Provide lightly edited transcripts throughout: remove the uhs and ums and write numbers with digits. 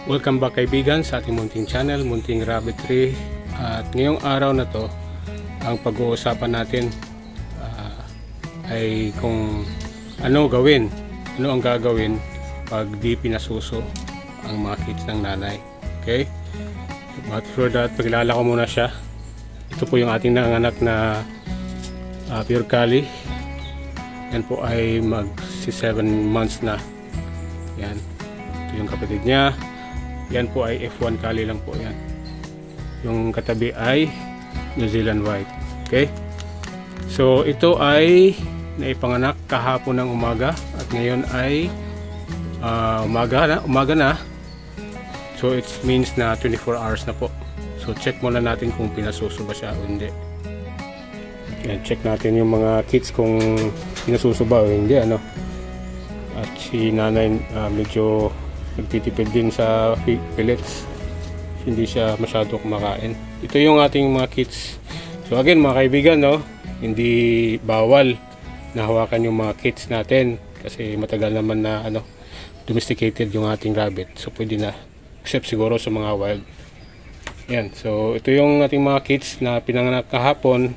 Welcome back kaibigan sa ating munting channel, Munting Rabbitry. At ngayong araw na to, ang pag-uusapan natin ay kung ano ang gagawin pag di pinasuso ang mga kids ng nanay. Okay? But for that, pagkilala ko muna siya. Ito po yung ating nanganak na pure Collie. Yan po ay mag 7 months na. Yan. Ito yung kapatid niya. Yan po ay F1 Collie lang po yan. Yung katabi ay New Zealand White. Okay? So ito ay naipanganak kahapon ng umaga at ngayon ay umaga na. So it means na 24 hours na po. So check muna natin kung pinasuso ba siya o hindi. Yan, check natin yung mga kids kung pinasuso ba o hindi, ano. At si nanay medyo nagtitipid din sa pellets, hindi siya masyado kumakain. Ito yung ating mga kids. So again mga kaibigan, no, hindi bawal na hawakan yung mga kids natin kasi matagal naman na domesticated yung ating rabbit, so pwede na, except siguro sa mga wild. Yan, so ito yung ating mga kids na pinanganak kahapon.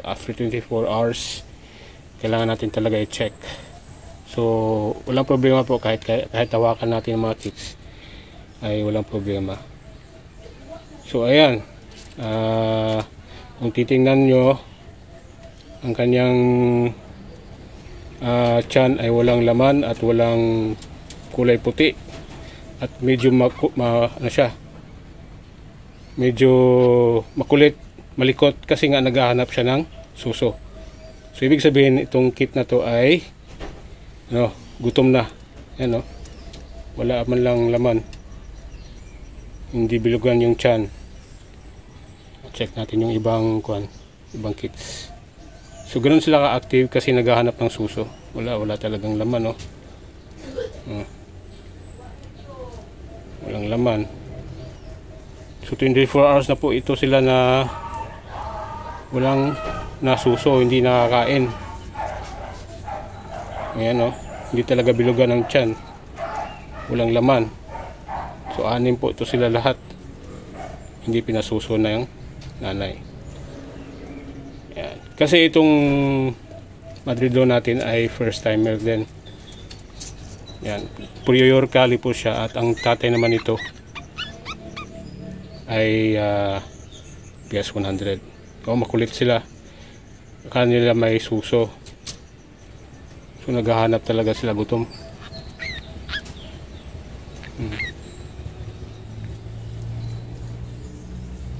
After 24 hours kailangan natin talaga i-check. So walang problema po kahit hawakan natin ang mga kids, ay walang problema. So ayan, kung titingnan nyo, ang kanyang tiyan ay walang laman at walang kulay puti at medyo medyo makulit, malikot kasi nga naghahanap siya ng suso. So ibig sabihin itong kit na to ay gutom na. Yan, wala man lang laman, hindi bilugan yung tiyan. Check natin yung ibang kits. So ganoon sila ka-active kasi naghahanap ng suso. Wala talagang laman, walang laman. So 24 hours na po ito sila na walang nasuso, hindi nakakain. Ayan, hindi talaga bilugan ng tiyan, walang laman. So 6 po ito sila lahat, hindi pinasuso na yung nanay. Ayan. Kasi itong Madrido natin ay first timer din. Yan, pure Collie po siya at ang tatay naman ito ay PS 100. Makulit sila, kanila may suso. So naghahanap talaga sila, gutom.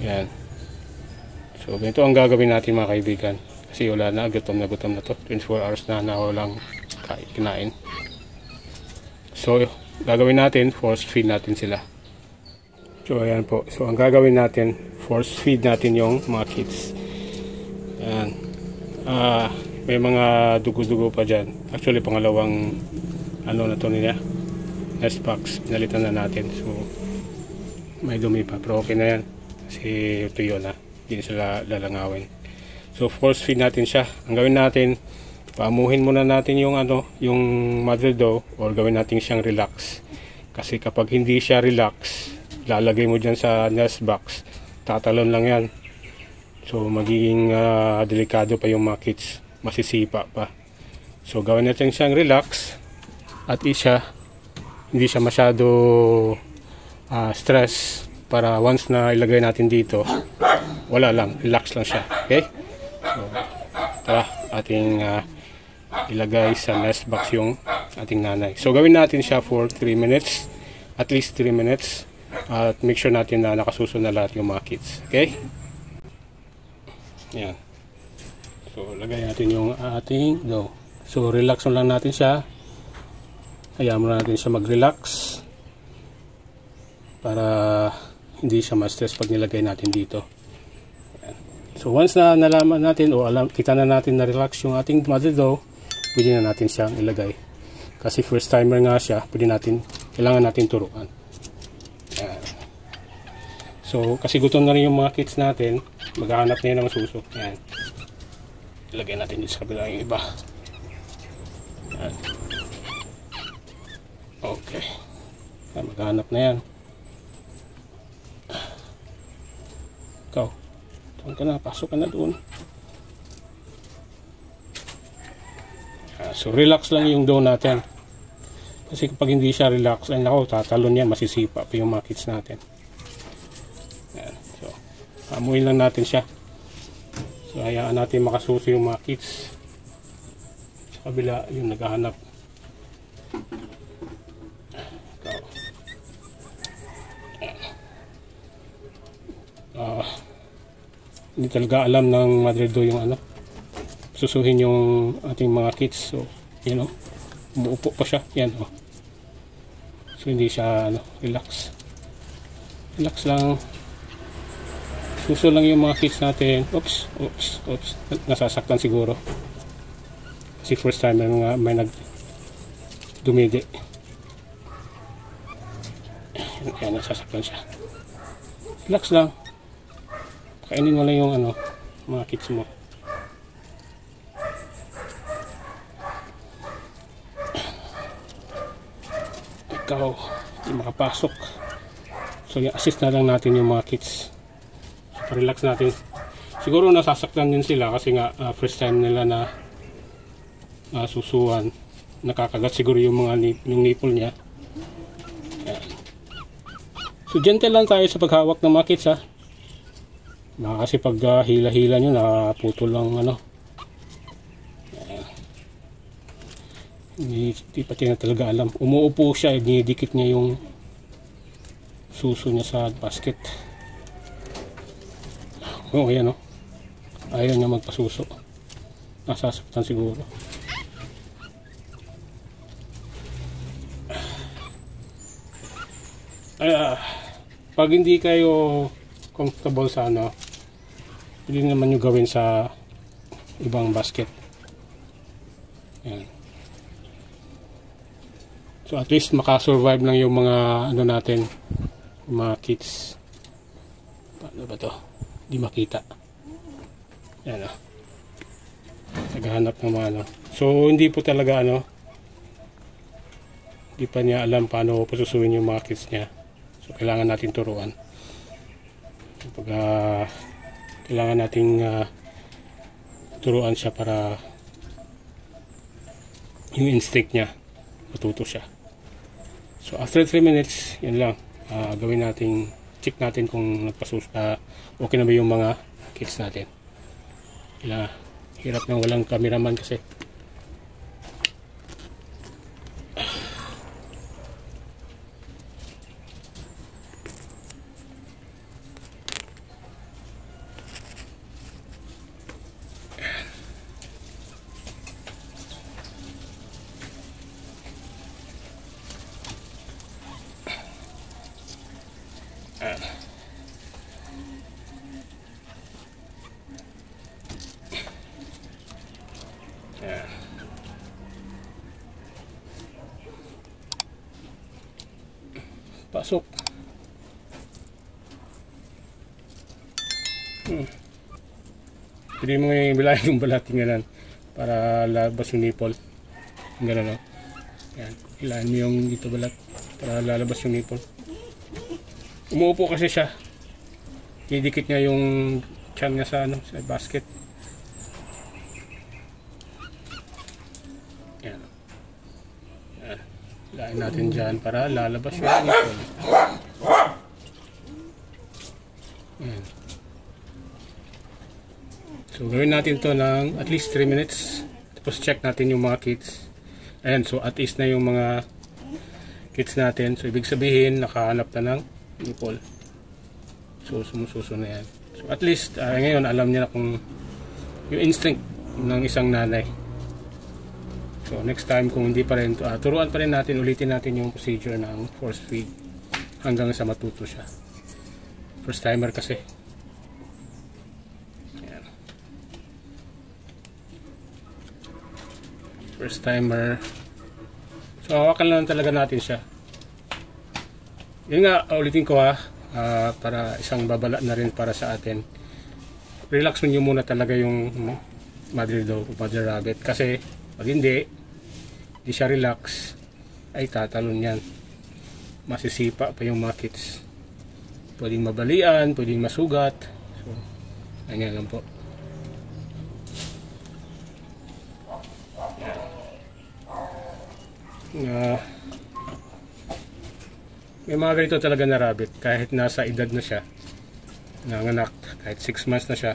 Yan. So ganito ang gagawin natin mga kaibigan, kasi wala na, gutom na to. 24 hours na walang kinain. So gagawin natin, force feed natin sila. So ayan po. So ang gagawin natin, force feed natin yung mga kids. Ayan. May mga dugo-dugo pa dyan. Actually pangalawang na to nila, nest box, pinalitan na natin. So may dumi pa, pero okay na yan kasi ito yun, hindi sila lalangawin. So force feed natin siya. Ang gawin natin, paamuhin muna natin yung yung mother doe, or gawin natin siyang relax. Kasi kapag hindi siya relax, lalagay mo dyan sa nest box, tatalon lang yan. So magiging delikado pa yung mga kids, masisipa pa. So gawin natin siyang relax at hindi siya masyado stress, para once na ilagay natin dito, wala lang, relax lang siya. Okay? So tara, ating ilagay sa nest box yung ating nanay. So gawin natin siya for 3 minutes, at least 3 minutes, at make sure natin na nakasuso na lahat yung mga kids. Okay? Yan. So lagay natin yung ating doe. So relax lang natin siya. Hayaan muna natin siya mag-relax para hindi siya ma-stress pag nilagay natin dito. Yan. So once na nalaman natin o kita na natin na relax yung ating mother doe, pwede na natin siyang ilagay. Kasi first timer nga siya, kailangan natin turuan. Yan. So kasi gutom na rin yung mga kids natin, maghahanap na yun ng suso. Yan. Ilagay natin dito sa kabila yung iba. Yan. Okay. Maghanap na yan. Ikaw, doon ka na, pasok ka na doon. So relax lang yung dough natin. Kasi kapag hindi siya relax, ay nako, tatalon yan, masisipa pa yung mga kits natin. Ayan. So, amuin lang natin siya. So, hayaan natin makasuso yung mga kits. Sa kabila, yung naghahanap. Hindi talaga alam ng mother dough yung ano, susuhin yung ating mga kits. So, you know, umuupo pa siya. Yan, oh. So, hindi siya, ano, relax. Relax lang. Suso lang yung mga kits natin. Oops. Nasasaktan siguro. Kasi first time may dumidi. Yan, nasasaktan siya. Relax lang. Kainin mo lang yung ano, mga kits mo. Ikaw, hindi makapasok. So, i-assist na lang natin yung mga kits. So, relax natin. Siguro nasasaktan din sila kasi nga first time nila na susuan. Nakakagat siguro yung mga yung nipple niya. Ayan. So, gentle lang tayo sa paghawak ng mga kits, ha. Kasi pag hila-hila nyo, nakaputol lang ano. Hindi pati na talaga alam. Umuupo siya, dinidikit niya yung suso niya sa basket. Oh, ayan, oh. Ayaw niya magpasuso. Nasasaktan siguro. Pag hindi kayo comfortable sa ano, pwede naman nyo gawin sa ibang basket. Ayan. So at least makasurvive lang yung mga ano natin, yung mga kits. Paano ba to? Di makita. Ayan, o. Naghahanap ng mga ano. So hindi po talaga ano, hindi pa niya alam paano pasusuin yung mga kits niya. So kailangan natin turuan. Pag kailangan nating turuan siya para yung instinct niya matuto siya. So after 3 minutes, yan lang, gawin natin, check natin kung okay na ba yung mga kits natin. Hirap na walang cameraman kasi. Pasok. Pwede mo yung bilahin yung balatinganan para lalabas yung nipple. Gano'n, no? Yan. Ilahin mo yung dito balat para lalabas yung nipple. Umuupo kasi siya. Didikit niya yung tiyan niya sa, ano, sa basket. Yan. Yan. Ilahin natin dyan para lalabas yung nipple. Yan. So gawin natin to ng at least 3 minutes. Tapos check natin yung mga kits. Ayan, so at least na yung mga kits natin. So ibig sabihin nakahanap na ng nipple. So sumususo na yan. So at least ngayon alam niya na kung yung instinct ng isang nanay. So next time kung hindi pa rin, turuan pa rin natin, ulitin natin yung procedure ng force feed hanggang sa matuto siya. First timer kasi. Ayan. First timer. So hawakan lang talaga natin siya. Yun nga, ulitin ko para isang babala na rin para sa atin. Relax nyo muna talaga yung mother dough, mother rabbit. Kasi pag hindi siya relax, ay tatalon yan. Masisipa pa yung mga kits. Pwedeng mabalian, pwedeng masugat. So, ganyan lang po. May mga ganito talaga na rabbit kahit nasa edad na siya, nanganak, kahit 6 months na siya,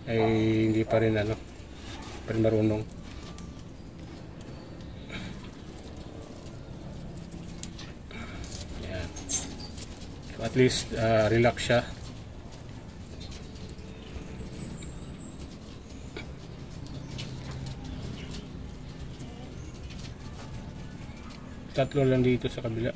ay hindi pa rin pa rin marunong. Yan. So at least relax siya. Tatlo lang dito sa kabila.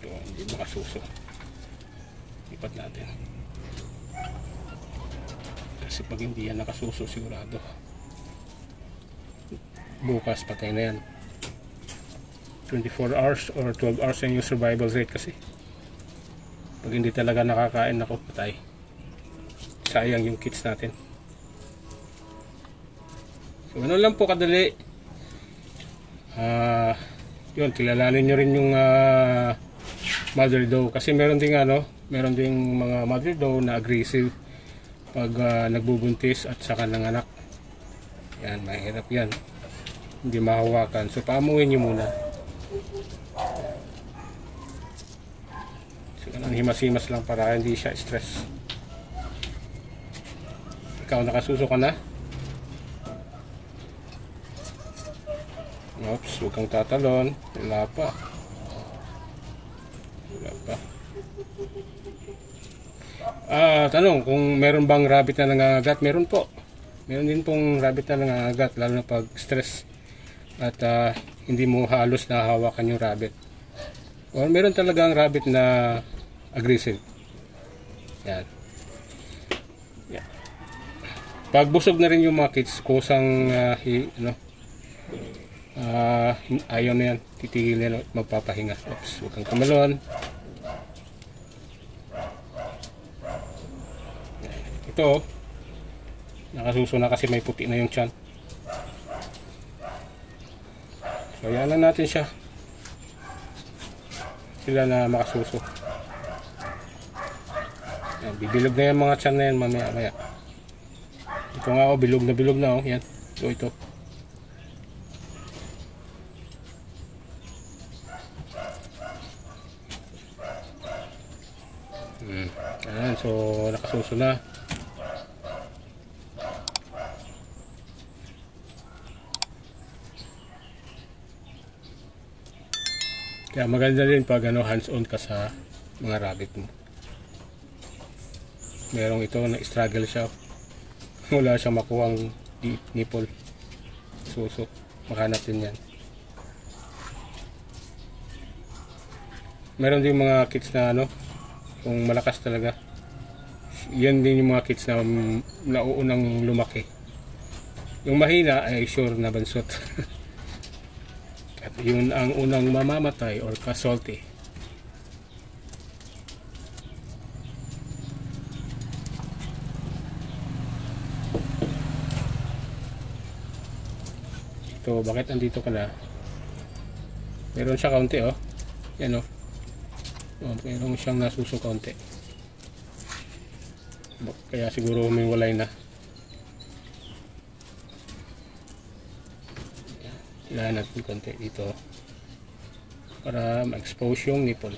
Ito, hindi makasuso. Lipat natin. Kasi pag hindi yan nakasuso, sigurado bukas patay na yan. 24 hours or 12 hours yung survival rate kasi. Pag hindi talaga nakakain, ako patay. Sayang yung kits natin. So ano lang po kadali. Yun, kilalanin nyo rin yung mother doe. Kasi meron ding mga mother doe na aggressive pag nagbubuntis at saka nanganak. Yan, mahirap yan. Hindi mahawakan. So paamuin nyo muna. Himas-himas lang para hindi siya stress. Ikaw, nakasuso ka na? Oops, huwag kang tatalon. Wala pa. Tanong kung meron bang rabbit na nangangagat? Meron po. Meron din pong rabbit na nangangagat, lalo na pag stress at hindi mo halos nahawakan yung rabbit. Or meron talagang rabbit na aggressive. Yan. Yan. Pag busog na rin yung mga kids, kusang ayaw na yan, titigil yan, magpapahinga. Oops, huwag kang tumalon. Ito, nakasuso na kasi may puti na yung tiyan. So yan lang natin siya. Sila na makasuso. Yan, bibilog na yan mga tiyan na yan mamaya. Ito nga bilog na yan. Ito. Ayan, so nakasuso na. Kaya maganda din pag hands-on ka sa mga rabbit mo. Merong ito na struggle siya. Wala siyang makuhang nipple. Suso. Makanap din yan. Meron din mga kids na kung malakas talaga. Yan din yung mga kids na nauunang lumaki. Yung mahina ay sure na bansot. At yun ang unang mamamatay or casualty. Ito, bakit andito ka na? Meron siya kaunti Yan meron siyang nasuso kaunti. Kaya siguro humiwalay na. Kailangan natin konti dito para ma-expose yung nipple.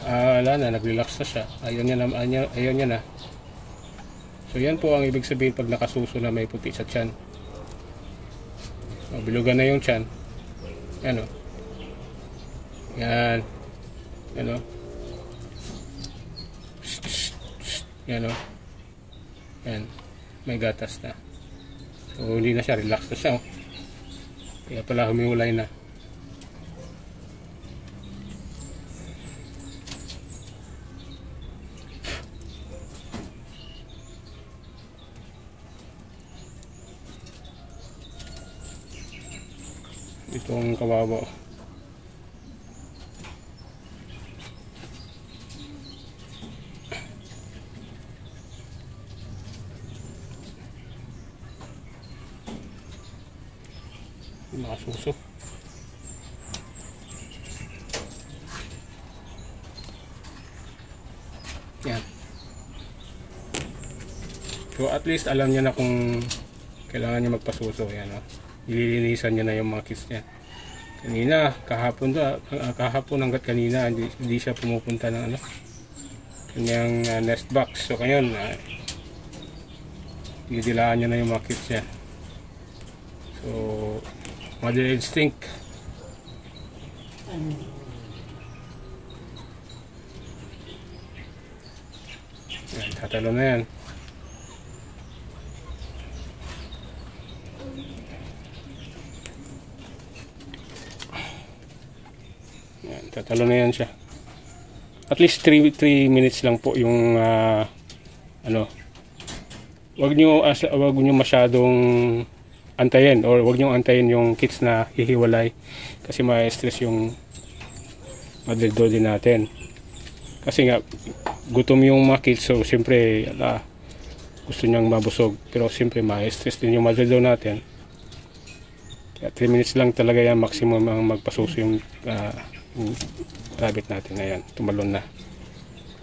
Wala na, nag-relax na siya. Ayaw niya na. So yan po ang ibig sabihin pag nakasuso na may puti sa tiyan. Bilugan na yung tiyan. Yan Yan. Yan Yan Yan. May gatas na. So hindi na siya, relax na siya Kaya pala humiwalay na. Itong kawawa. suso. Yan. So at least alam niya na kung kailangan niya magpasuso. Yan, oh. Ililinisan niya na yung mga kids niya. Kanina, kahapon hanggat kanina, hindi siya pumupunta ng ano, kanyang nest box. So ngayon, didilaan niya na yung mga kids niya. So, mother instinct. Yan, tatalo na yan. Yan, tatalo na yan siya. At least 3 minutes lang po yung ano. Wag niyo masyadong antayin, or wag niyo antayin yung kids na hihiwalay kasi ma-stress yung mother doe din natin. Kasi nga gutom yung mga kids, so siyempre gusto niyang mabusog, pero siyempre ma-stress din yung mother doe natin. Kaya 3 minutes lang talaga yan maximum ang magpasuso yung rabbit natin. Ayan, tumalon na.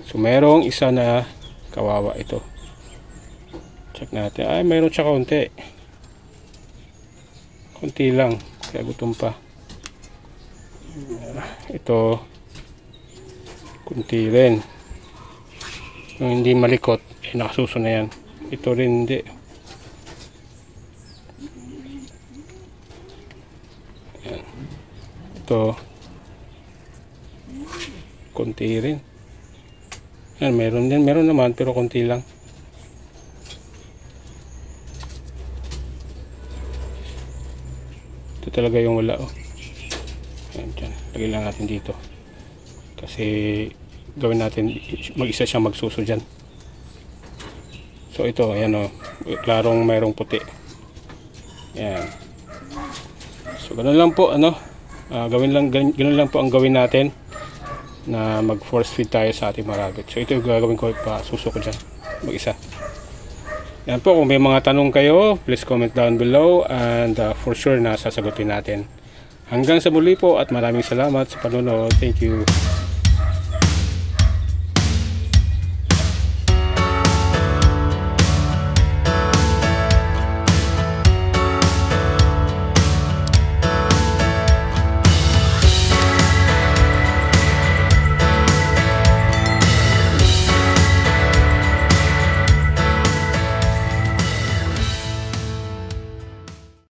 So merong isa na kawawa ito. Check natin. Ay, mayroon siya konti. Konti lang. Kaya gutom pa. Ito, konti rin. Yung hindi malikot, nakasuso na yan. Ito rin hindi. Ayan. Ito, konti rin. Ayan, meron naman, pero konti lang. Ito talaga yung wala, oh. Ayan, dyan. Lagay lang natin dito. Kasi gawin natin, mag-isa siyang magsuso dyan. So ito, ayan, oh. Klarong mayroong puti. Ayan. So ganun lang po, ano. Ganun lang po ang gawin natin na mag-force feed tayo sa ating mga rabbit. So ito yung gagawin ko, suso ko dyan. Mag-isa. Yan po, kung may mga tanong kayo, please comment down below, and for sure na sasagutin natin. Hanggang sa muli po, at maraming salamat sa panonood. Thank you.